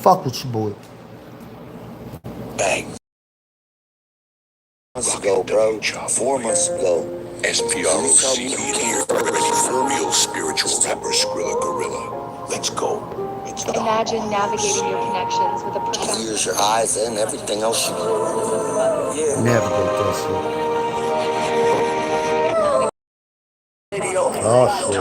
Fuck with you, boy. Bang. Months ago, bro. 4 months ago. SPROC here. Real spiritual rapper Skrilla Gorilla. Let's go. Imagine navigating your connections with a professional. Use your eyes and everything else you do. Yeah. Navigate that shit. Oh shit.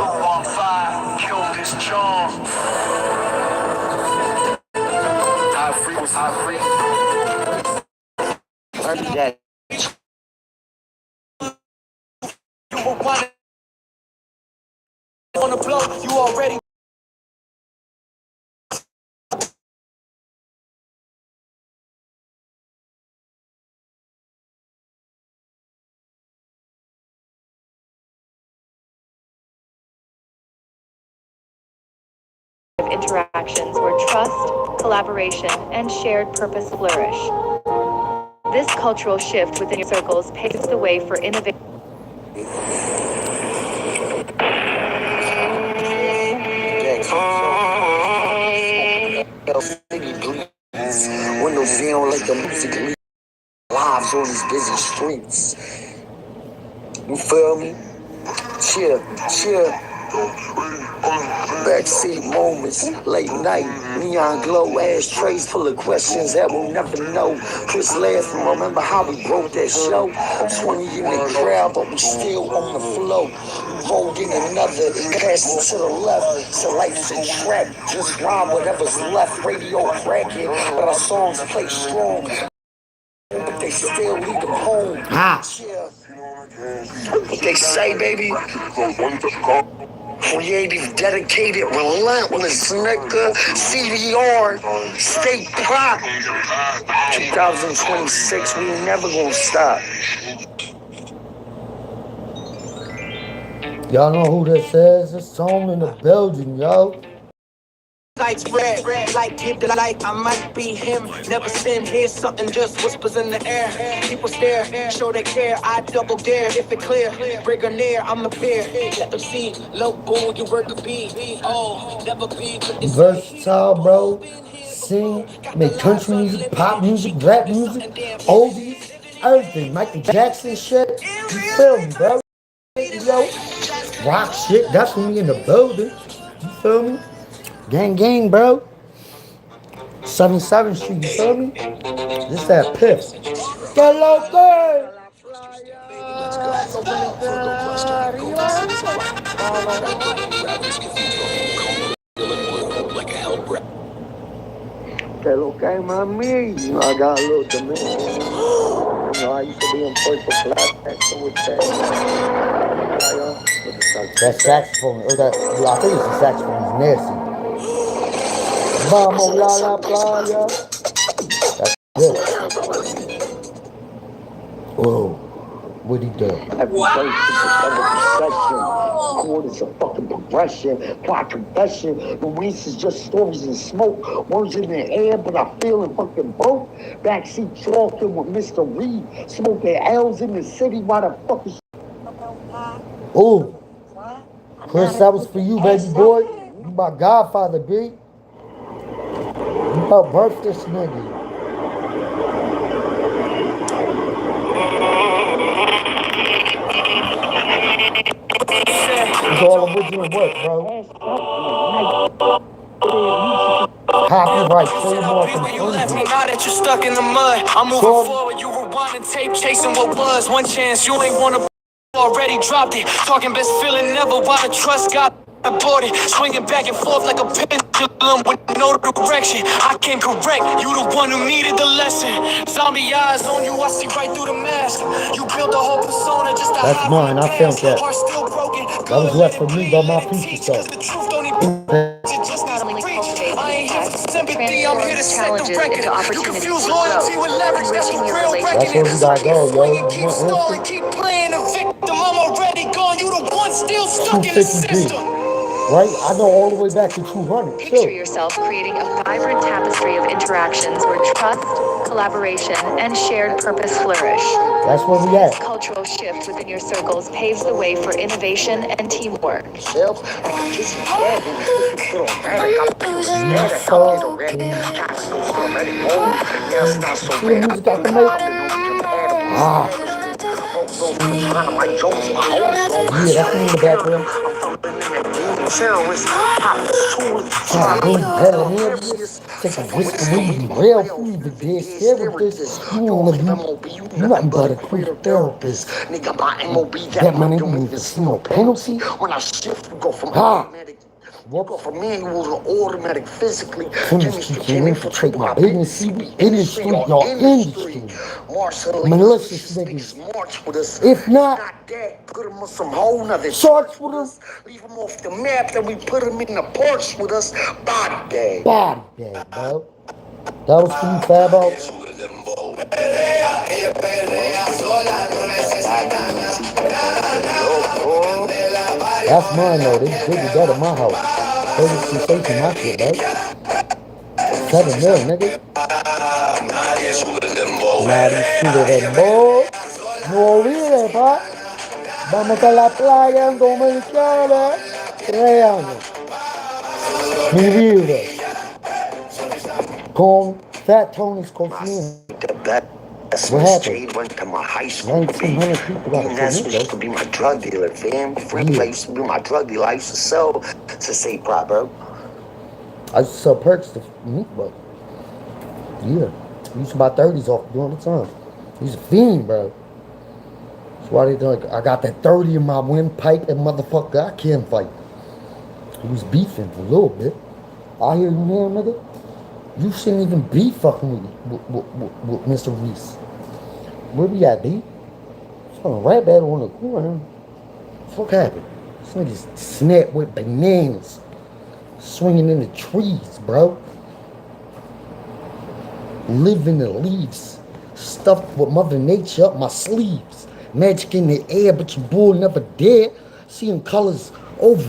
Wanna blow, you already. Interactions where trust, collaboration, and shared purpose flourish. This cultural shift within your circles paves the way for innovation. Windows down like the music leaves lives on these busy streets. You feel me? Chill, chill. Backseat moments, late night, neon glow, ashtrays full of questions that we'll never know. Chris laughing, remember how we wrote that show? 20 in the crowd, but we still on the flow. Rolled in another, crashed to the left. So life's a trap, just rhyme whatever's left. Radio cracking, but our songs play strong. But they still lead them home. What they say, baby? Creative, dedicated, relentless, nigga. CDR, stay prop. 2026, we never gonna stop. Y'all know who this is? It's Tone in the building, yo. Like spread, like keep the light, I might be him. Never send, here's something, just whispers in the air. People stare, show they care, I double dare. If it clear, bring her near, I'm the peer. Let them see, low bull, you work to be. Oh, never be. Versatile, bro. Sing, make country music, pop music, rap music, oldies, everything. Michael Jackson shit. You feel me, bro? Yo, rock shit. That's when we in the building. You feel me? Gang, gang, bro. 77th Street, you feel me? This that piff. Get loco! That okay, mami. You know, I got a little demand. You know, I used to be in first for class, so with that. That saxophone, or that, I think it's a saxophone, it's nasty. Vamos a la playa. That's good. Whoa, what'd he do? Every verse is another concession. Chord is a fucking progression. Plot confession. The waste is just stories and smoke. Words in the air, but I feel it fucking both. Backseat talking with Mr. Reed. Smoking L's in the city. Why the fuck is... Ooh. Chris, that was for you, baby boy. You my godfather, B. You helped birth this nigga. It's all original work, bro. Copyright, trademark, infringement. Now that you're stuck in the mud, I'm moving forward. You rewinding tape, chasing what was. One chance, you ain't wanna already dropped it. Talking best feeling never. Wanna trust God. Aboard it, swinging back and forth like a pendulum with no direction. I can correct, you the one who needed the lesson. Zombie eyes on you, I see right through the mask. You built a whole persona just to That's mine, I filmed that. Still broken. That was left for me by my future self. Not only cultivate impact, sympathy, I'm here to set the record. You confuse loyalty with leverage, that's what real That's where we gotta go, yo. keep stalling, keep playing a victim. I'm already gone, you the one still stuck in the system. Right? I know all the way back to 200. Picture yourself creating a vibrant tapestry of interactions where trust, collaboration, and shared purpose flourish. That's where we This at. cultural shift within your circles paves the way for innovation and teamwork. See the music I can make? Ah. Yeah, that's me in the background. Try to bring better areas. Take a risk of reading real food with dead characters. You don't live nothing but a queer therapist. That money don't even see no penalty. When I shift, go from automatic. Go from manual to automatic physically. Chemistry can infiltrate my business. See, we industry, y'all industry. Malicious niggas. If not, put them on some whole nother charts with us. Leave them off the map, then we put them in the porch with us. Body bag. Body bag, bro. That was from Fabo. That's mine though. They did that at my house. Heard some safety my shit, bro. 7 mil, nigga. Nadie sube del boy. No olvides, pa. Vamos a la playa en Dominicana. 3 años. Mi vida. Con Fat Tony's cocaine. What happened? Went to my high school. 1,900 people got a used to be my drug dealer, fam. Friend used to be my drug dealer. I used to sell to say prop, bro. I used to sell perks to meat, bro. Yeah. I used to buy 30s off during the time. He's a fiend, bro. That's why they like I got that 30 in my windpipe and motherfucker I can't fight. He was beefing a little bit. I hear you now, nigga. You shouldn't even be fucking with Mr. Reese. Where we at, B? It's on a rap battle on the corner. What happened? This nigga's snapped with bananas. Swinging in the trees, bro. Living the leaves. Stuffed with Mother Nature up my sleeves. Magic in the air, but your bull never dead. Seeing colors over.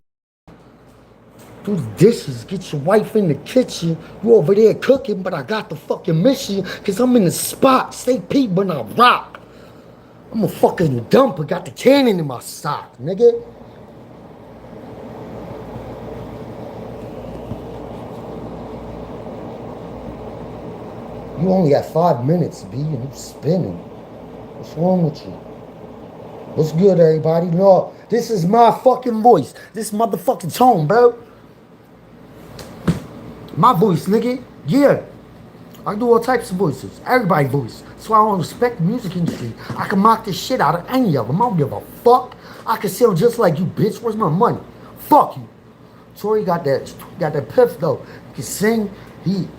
Do the dishes, get your wife in the kitchen. You over there cooking, but I got the fucking mission. Cause I'm in the spot, stay peep when I rock. I'm a fucking dumper, got the cannon in my sock, nigga. You only got 5 minutes, B, and you spinning. What's wrong with you? What's good, everybody? No, this is my fucking voice. This motherfucking tone, bro. My voice, nigga. Yeah. I do all types of voices. Everybody's voice. That's why I don't respect the music industry. I can mock the shit out of any of them. I don't give a fuck. I can sound just like you, bitch. Where's my money? Fuck you. Tori got that piff though. He can sing. He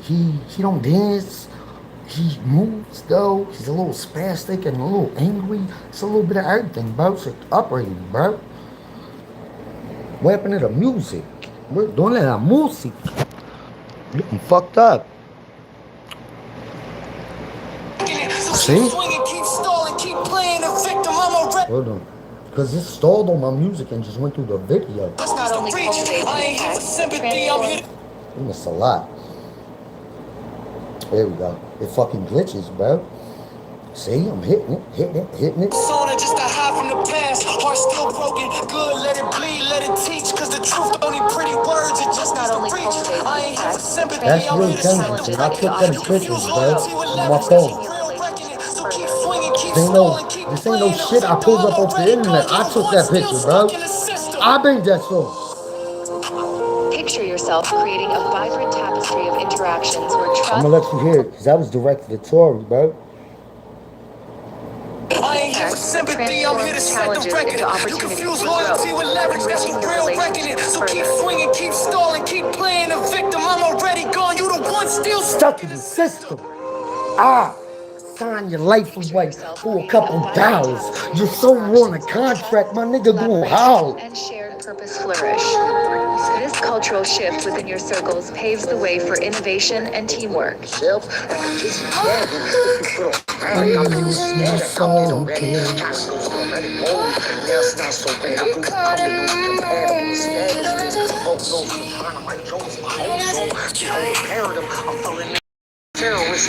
don't dance. He moves though. He's a little spastic and a little angry. It's a little bit of everything, bro. It's upbringing, bro. What happened to the music? We're doing that music. Looking fucked up. See? Hold on. Because it stalled on my music and just went through the video. It's not only cultivating, It's a lot. There we go. It fucking glitches, bro. See, I'm hitting it. Persona just a high from the past. Heart still broken. Good, let it bleed, let it teach. Cause the truth don't need pretty words. It just not only cultivating, I ain't here for sympathy. That's really talented. I took them pictures, bro, on my phone. This ain't no shit I pulled up off the internet. I took that picture, bro. I made that song. Picture yourself creating a vibrant tapestry of interactions where trust. I'm gonna let you hear it, because that was directed at Tori, bro. I ain't here for sympathy, I'm here to set the record. You confuse loyalty with leverage, that's the real reckoning. So keep swinging, keep stalling, keep playing the victim. I'm already gone, you the one still stuck in the system. Sign your life away for a couple dollars. You're so on a contract, my nigga going howl. And shared purpose flourish. This cultural shift within your circles paves the way for innovation and teamwork. Terrorists,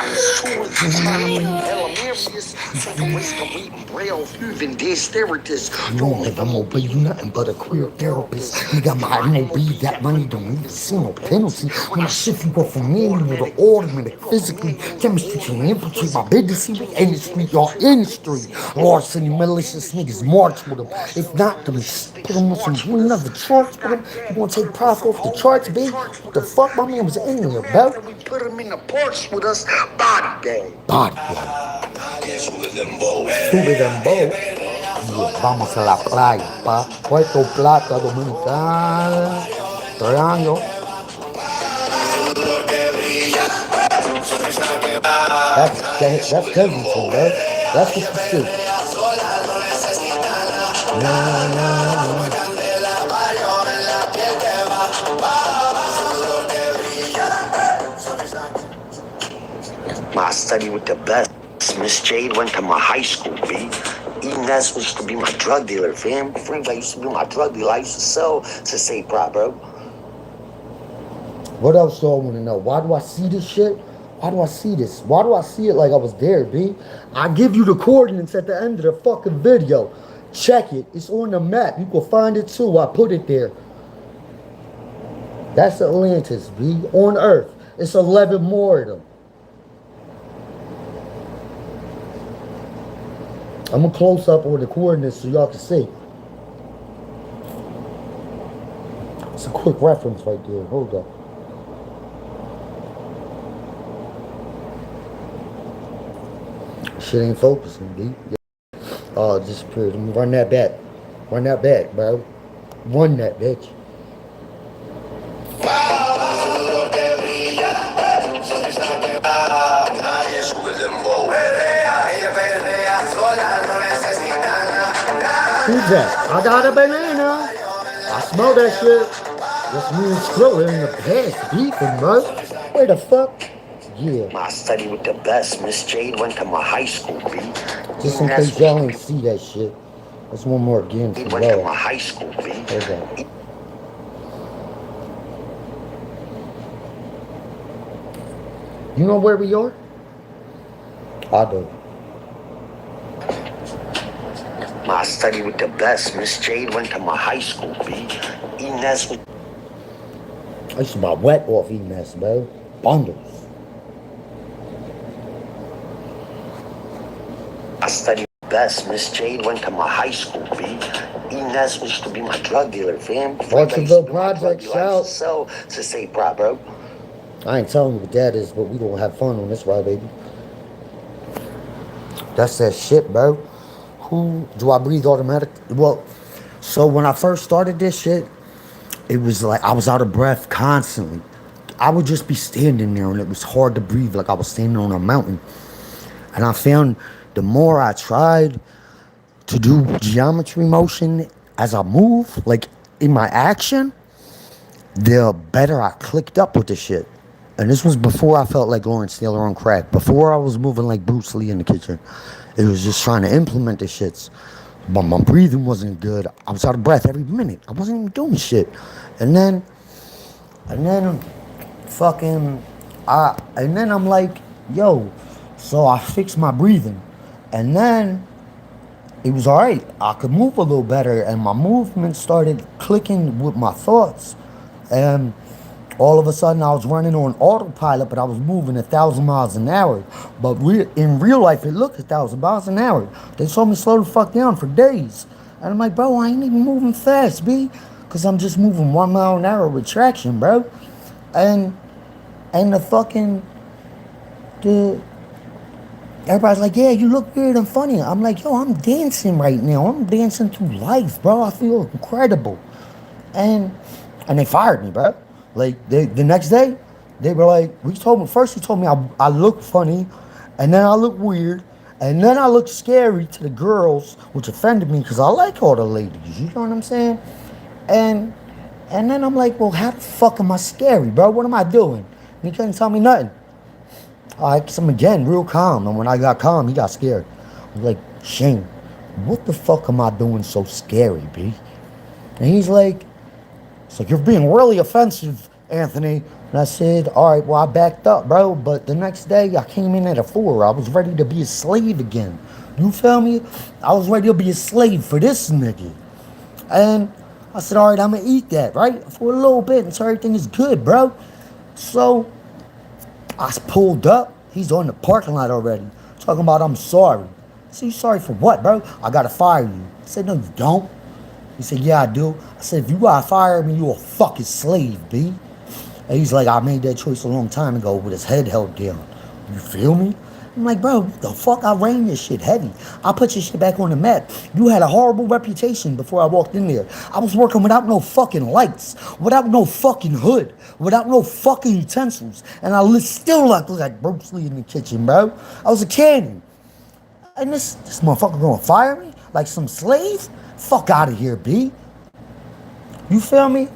Soon as you trying to be hilarious, take a risk of eating braille, even dexterities. You won't live, I'm gonna be you nothing but a queer therapist. Nigga, my MOB, that money don't even see no penalty. When I shift you go from manual to automatic, physically, chemistry can infiltrate my business, see, we in the street, y'all in the street. Larceny, malicious niggas march with them. If not, them put them on some green other charts with them. You gonna take profit off the charts, B? What the fuck, my man was in there, bro? We put him in the porch with us, body bag. Body bag. Sube dembow. Yeah, vamos a la playa, pa. Puerto Plata, Dominicana. 3 años. That's Kensington, bro. That's what you see. My study with the best. Miss Jade went to my high school, B. Ness used to be my drug dealer, fam. Freeway used to be my drug dealer. I used to sell to say prop, bro. What else do I want to know? Why do I see this shit? Why do I see this? Why do I see it like I was there, B? I give you the coordinates at the end of the fucking video. Check it. It's on the map. You can find it too. I put it there. That's Atlantis, B. On Earth. It's 11 more of them. I'm gonna close up on the coordinates so y'all can see. It's a quick reference right there. Hold up. Shit ain't focusing, B. Oh, it disappeared. Let me run that back. Run that back, bro. Run that, bitch. Who's that? I got a banana. I smell that shit. That's me and Skrilla in the past beefing, bro. Where the fuck? Yeah. My study with the best. Miss Jade went to my high school, B. Just in case y'all ain't see that shit. That's one more again for went to my y'all. high school, B. Hold on. You know where we are? I do. My study with the best. Miss Jade went to my high school, B. Ness was... I used to buy wet off E-Mess, bro. Bundles. I studied best. Miss Jade went to my high school, B. Ness used to be my drug dealer, fam. Watsonville Project, shout. Sell to say prop, bro. I ain't telling you what that is, but we gonna have fun on this ride, baby. That's that shit, bro. Who do I breathe automatic? Well, so when I first started this shit, it was like I was out of breath constantly. I would just be standing there and it was hard to breathe, like I was standing on a mountain. And I found the more I tried to do geometry motion as I move, like in my action, the better I clicked up with the shit. And this was before I felt like Lawrence Taylor on crack. Before I was moving like Bruce Lee in the kitchen. It was just trying to implement the shits. But my breathing wasn't good. I was out of breath every minute. I wasn't even doing shit. And then I'm like, yo, so I fixed my breathing. And then it was all right. I could move a little better, and my movement started clicking with my thoughts. And all of a sudden, I was running on autopilot, but I was moving 1,000 miles an hour. But in real life, it looked 1,000 miles an hour. They told me slow the fuck down for days. And I'm like, bro, I ain't even moving fast, B. Because I'm just moving 1 mile an hour with traction, bro. And everybody's like, yeah, you look weird and funny. I'm like, yo, I'm dancing right now. I'm dancing through life, bro. I feel incredible. And they fired me, bro. Like, the next day, they were like, he told me I look funny, and then I look weird, and then I look scary to the girls, which offended me because I like all the ladies, you know what I'm saying? And then I'm like, well, how the fuck am I scary, bro? What am I doing? And he couldn't tell me nothing. I asked him again, real calm, and when I got calm, he got scared. I was like, Shane, what the fuck am I doing so scary, B? And he's like, you're being really offensive Anthony. And I said, all right, well, I backed up, bro. But the next day, I came in at a 4. I was ready to be a slave again. You feel me? I was ready to be a slave for this nigga. And I said, all right, I'm going to eat that, right? For a little bit until everything is good, bro. So I pulled up. He's on the parking lot already. Talking about, I'm sorry. I said, you sorry for what, bro? I got to fire you. I said, no, you don't. He said, yeah, I do. I said, if you got to fire me, you a fucking slave, B. And he's like, I made that choice a long time ago with his head held down. You feel me? I'm like, bro, what the fuck? I ran this shit heavy. I put your shit back on the map. You had a horrible reputation before I walked in there. I was working without no fucking lights, without no fucking hood, without no fucking utensils. And I still looked like Bruce Lee in the kitchen, bro. I was a cannon. And this motherfucker gonna fire me? Like some slave? Fuck out of here, B. You feel me?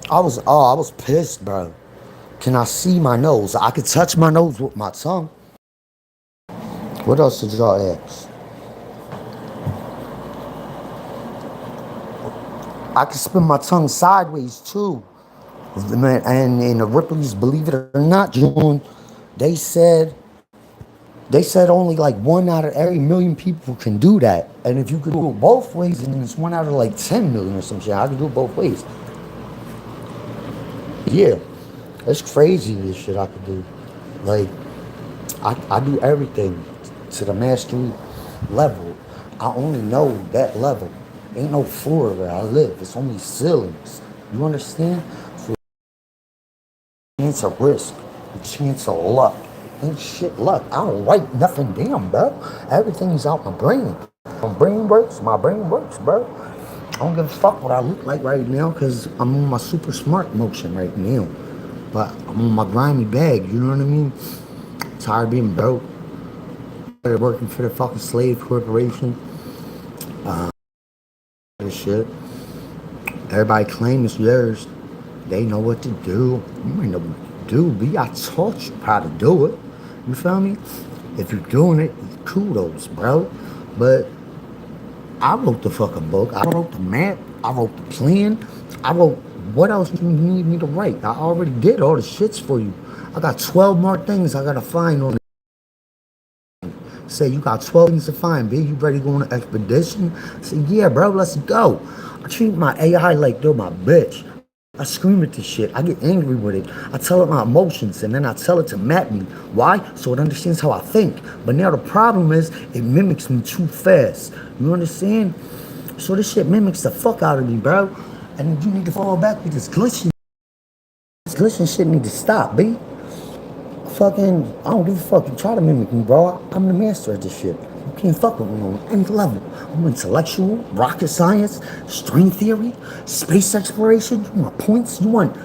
I was pissed, bro. Can I see my nose? I could touch my nose with my tongue. What else did y'all ask? I could spin my tongue sideways too. And the Ripley's, believe it or not, John, they said only like 1 out of every million people can do that. And if you could do it both ways, then it's 1 out of like 10 million or some shit. I could do it both ways. Yeah, it's crazy this shit I could do. Like, I do everything to the mastery level. I only know that level. Ain't no floor where I live. It's only ceilings. You understand? So chance of risk, a chance of luck. Ain't shit luck. I don't write nothing down, bro. Everything's out my brain. My brain works, bro. I don't give a fuck what I look like right now because I'm on my super smart motion right now. But I'm on my grimy bag, you know what I mean? Tired of being broke. Tired of working for the fucking slave corporation. This shit. Everybody claim it's theirs. They know what to do. You ain't know what to do, B. I taught you how to do it. You feel me? If you're doing it, kudos, bro. But I wrote the fucking book. I wrote the map. I wrote the plan. I wrote what else you need me to write. I already did all the shits for you. I got 12 more things I gotta find on it. Say, you got 12 things to find, B. You ready to go on an expedition? I say, yeah, bro, let's go. I treat my AI like they're my bitch. I scream at this shit. I get angry with it. I tell it my emotions, and then I tell it to map me. Why? So it understands how I think. But now the problem is, it mimics me too fast. You understand? So this shit mimics the fuck out of me, bro. And you need to fall back with this glitching. This glitching shit need to stop, B. Fucking, I don't give a fuck. You try to mimic me, bro. I'm the master of this shit. You can't fuck with me on any level. I'm intellectual, rocket science, string theory, space exploration. You want points? You want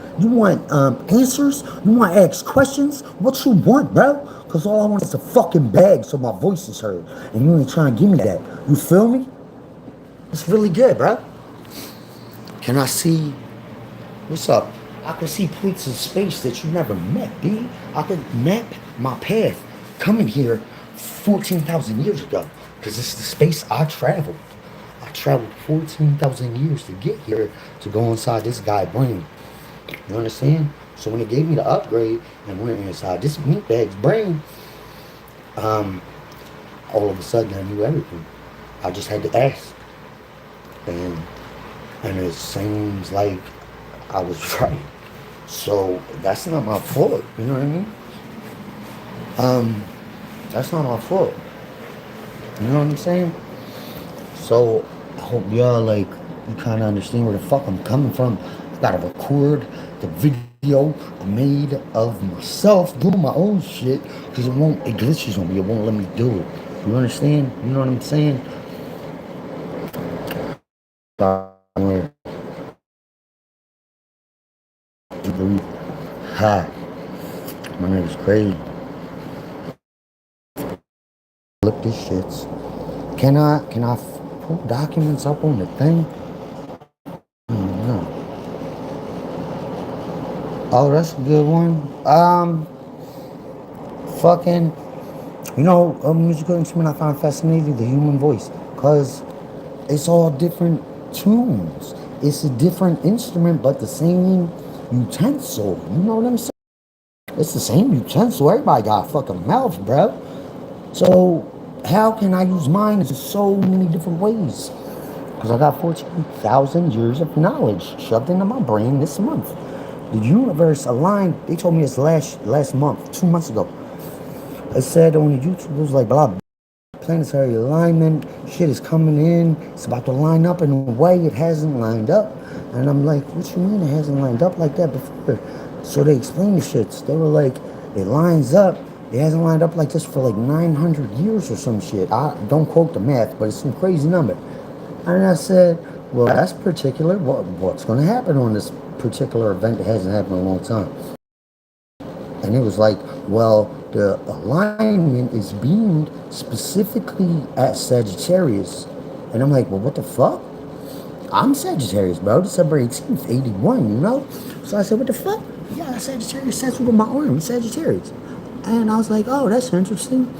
answers? You want to ask questions? What you want, bro? Cause all I want is a fucking bag so my voice is heard. And you ain't trying to give me that. You feel me? It's really good, bro. Can I see? What's up? I can see points in space that you never met, B. I could map my path coming here 14,000 years ago. Because it's the space I traveled. I traveled 14,000 years to get here to go inside this guy's brain. You understand? So when it gave me the upgrade and went inside this meatbag's brain, all of a sudden I knew everything. I just had to ask. And it seems like I was right. So that's not my fault, you know what I mean? That's not my fault. You know what I'm saying? So I hope y'all like you kinda understand where the fuck I'm coming from. I gotta record the video I made of myself doing my own shit because it glitches on me, it won't let me do it. You understand? You know what I'm saying? Hi, my name is crazy. Look this shits. Can I pull documents up on the thing? No. Oh, that's a good one. Fucking, you know, a musical instrument I find fascinating, the human voice, cause it's all different tunes. It's a different instrument, but the same utensil. You know what I'm saying? It's the same utensil. Everybody got a fucking mouth, bro. So how can I use mine in so many different ways? Because I got 14,000 years of knowledge shoved into my brain this month. The universe aligned. They told me this last month, 2 months ago. It said on the YouTube, it was like blah, planetary alignment, shit is coming in, it's about to line up in a way it hasn't lined up. And I'm like, what you mean it hasn't lined up like that before? So they explained the shits. They were like, it lines up. It hasn't lined up like this for like 900 years or some shit. I don't quote the math, but it's some crazy number. And I said, well, that's particular. What's going to happen on this particular event that hasn't happened in a long time? And it was like, well, the alignment is beamed specifically at Sagittarius. And I'm like, well, what the fuck? I'm Sagittarius, bro. December 18th, 81, you know? So I said, what the fuck? Yeah, Sagittarius tattooed on my arm, Sagittarius. And I was like, oh, that's interesting.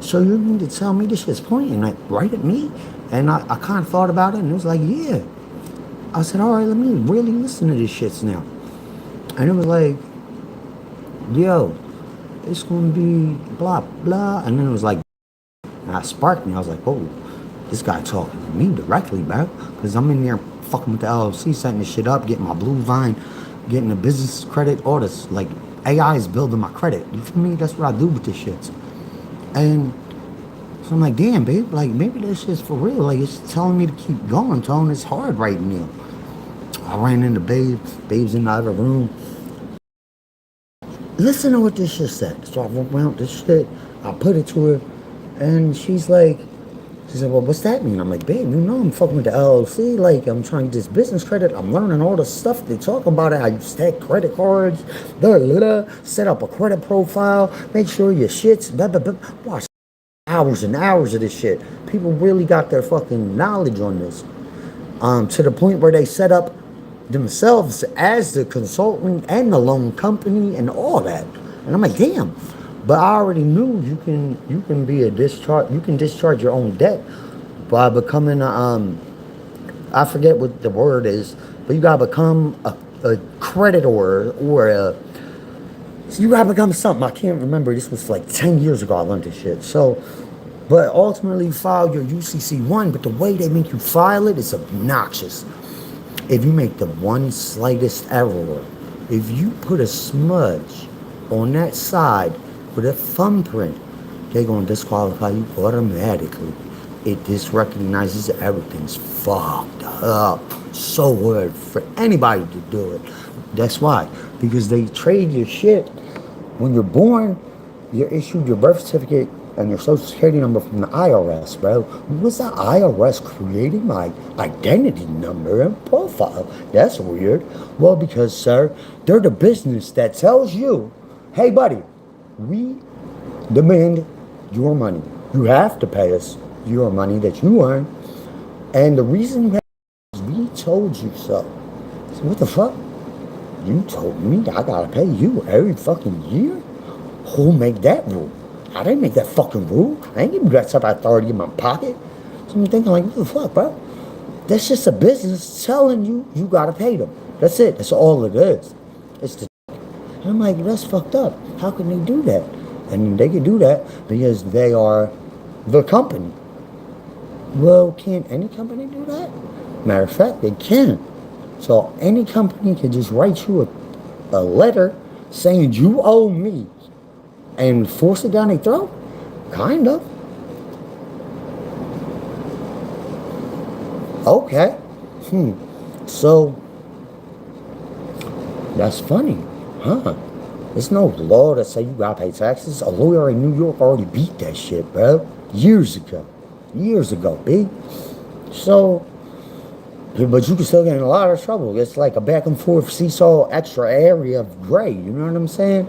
So you mean to tell me this shit's pointing like right at me? And I kind of thought about it, and it was like, yeah. I said, all right, let me really listen to this shits now. And it was like, yo, it's gonna be blah blah, and then it was like, and I sparked me. I was like, oh, this guy talking to me directly, bro, because I'm in there fucking with the LLC, setting this shit up, getting my blue vine, getting the business credit, all this. Like, AI is building my credit. You feel me? That's what I do with this shit. And so I'm like, damn, babe, like maybe this shit's for real. Like, it's telling me to keep going, telling it's hard right now. I ran into Babe's in the other room. Listen to what this shit said. So I wrote out this shit. I put it to her, and she said, well, what's that mean? I'm like, babe, you know I'm fucking with the LLC. Like, I'm trying to get this business credit. I'm learning all the stuff they talk about it. How you stack credit cards, set up a credit profile, make sure your shit's, blah, blah, blah. Watch hours and hours of this shit. People really got their fucking knowledge on this. To the point where they set up themselves as the consultant and the loan company and all that. And I'm like, damn. But I already knew you can be a discharge. You can discharge your own debt by becoming I forget what the word is, but you gotta become a creditor or you gotta become something. I can't remember. This was like 10 years ago I learned this shit. So, but ultimately you file your UCC1, but the way they make you file it is obnoxious. If you make the one slightest error, if you put a smudge on that side with a thumbprint, they're gonna disqualify you automatically. It disrecognizes everything's fucked up. So hard for anybody to do it. That's why. Because they trade your shit. When you're born, you're issued your birth certificate and your social security number from the IRS, bro. Was the IRS creating my identity number and profile? That's weird. Well, because, sir, they're the business that tells you, hey, buddy, we demand your money. You have to pay us your money that you earn. And the reason is we told you so. So what the fuck? You told me I gotta pay you every fucking year? Who made that rule? I didn't make that fucking rule. I ain't giving you that type of authority in my pocket. So I'm thinking like, what the fuck, bro? That's just a business telling you you gotta pay them. That's it. That's all it is. It's the and I'm like, that's fucked up. How can they do that? And they can do that because they are the company. Well, can't any company do that? Matter of fact, they can. So any company can just write you a letter saying you owe me and force it down their throat? Kind of. Okay. So, that's funny, huh? There's no law that say you gotta pay taxes. A lawyer in New York already beat that shit, bro. Years ago, B. So, but you can still get in a lot of trouble. It's like a back and forth seesaw extra area of gray, you know what I'm saying?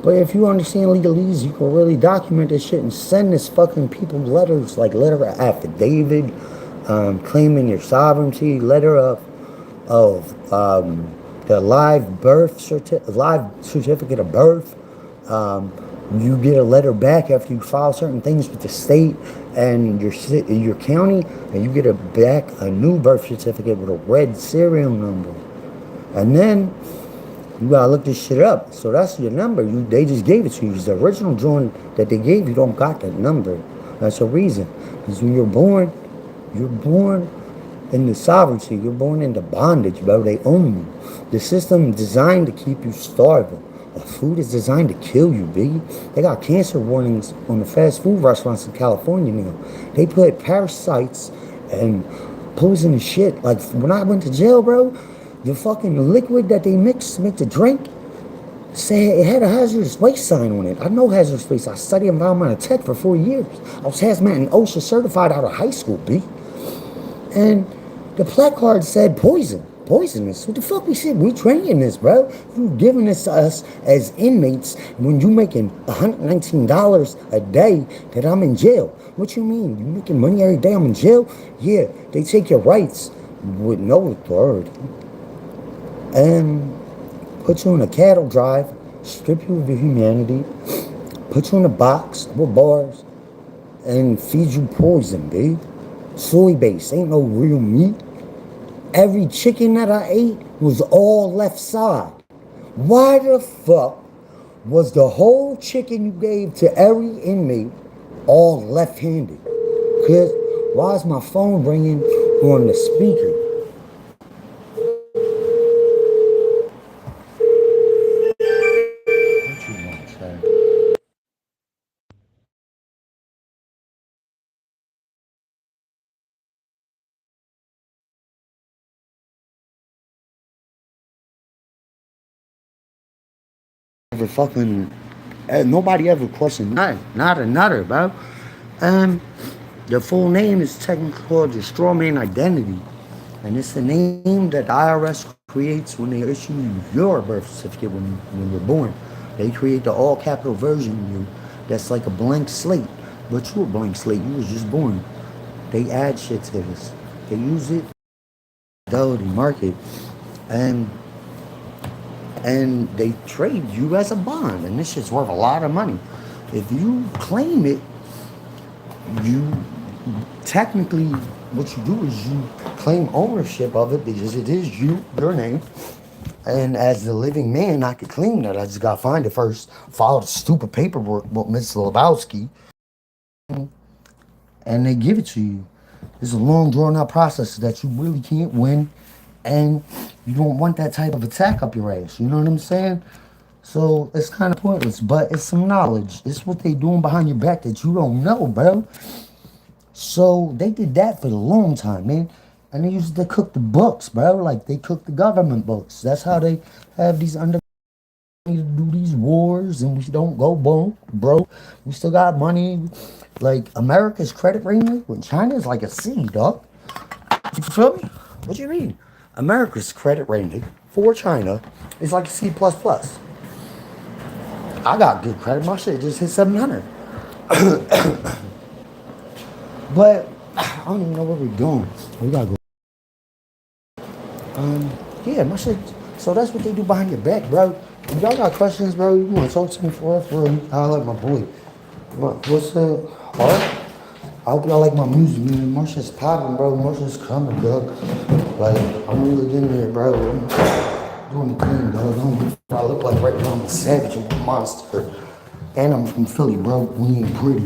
But if you understand legalese, you can really document this shit and send this fucking people letters, like letter of affidavit, claiming your sovereignty, letter of the live certificate of birth. You get a letter back after you file certain things with the state and your county, and you get back a new birth certificate with a red serial number. And then You gotta look this shit up. So that's your number. They just gave it to you. The original joint that they gave you don't got that number. That's a reason. Because when you're born in the sovereignty. You're born into bondage, bro. They own you. The system is designed to keep you starving. The food is designed to kill you, B. They got cancer warnings on the fast food restaurants in California now. They put parasites and poisonous shit. Like when I went to jail, bro, the fucking liquid that they mix to make the drink said it had a hazardous waste sign on it. I know hazardous waste. I studied environmental tech for 4 years. I was hazmat and OSHA certified out of high school, B. And the placard said poison. Poisonous. What the fuck we said? We drinking this, bro. You giving this to us as inmates when you making $119 a day that I'm in jail. What you mean? You making money every day I'm in jail? Yeah, they take your rights with no authority. And put you on a cattle drive, strip you of your humanity, put you in a box with bars, and feed you poison, babe. Soy base, ain't no real meat. Every chicken that I ate was all left side. Why the fuck was the whole chicken you gave to every inmate all left-handed? Cause why is my phone ringing on the speaker? What you want, sir? Ever fucking nobody ever questioned nothing. Not another, bro. Um, the full name is technically called your strawman identity, and it's the name that the IRS creates when they issue your birth certificate when you're born. They create the all capital version of you that's like a blank slate, but you a blank slate. You was just born. They add shit to this. They use it, they market, and they trade you as a bond, and this shit's worth a lot of money. If you claim it, you technically what you do is you claim ownership of it because it is your name. And as the living man, I could claim that. I just gotta find it first, follow the stupid paperwork with Mr. Lebowski, and they give it to you. It's a long, drawn out process that you really can't win, and you don't want that type of attack up your ass. You know what I'm saying? So it's kind of pointless, but it's some knowledge. It's what they doing behind your back that you don't know, bro. So they did that for a long time, man. And they used to cook the books, bro. Like they cook the government books. That's how they have these to do these wars, and we don't go broke. We still got money. Like America's credit rating when China's like a C, dog. You feel me? What you mean? America's credit rating for China is like a C plus plus. I got good credit. My shit just hit 700. But I don't even know where we're going. We gotta go. Yeah, my shit. So that's what they do behind your back, bro. If y'all got questions, bro, you wanna talk to me for real? I like my boy. What's the heart? I hope y'all like my music, man. My shit's popping, bro. My shit's coming, dog. Like, I'm really getting there, bro. I'm doing the thing, dog. I don't give a fuck. I look like right now I'm a savage, I'm a monster. And I'm from Philly, bro. We ain't pretty.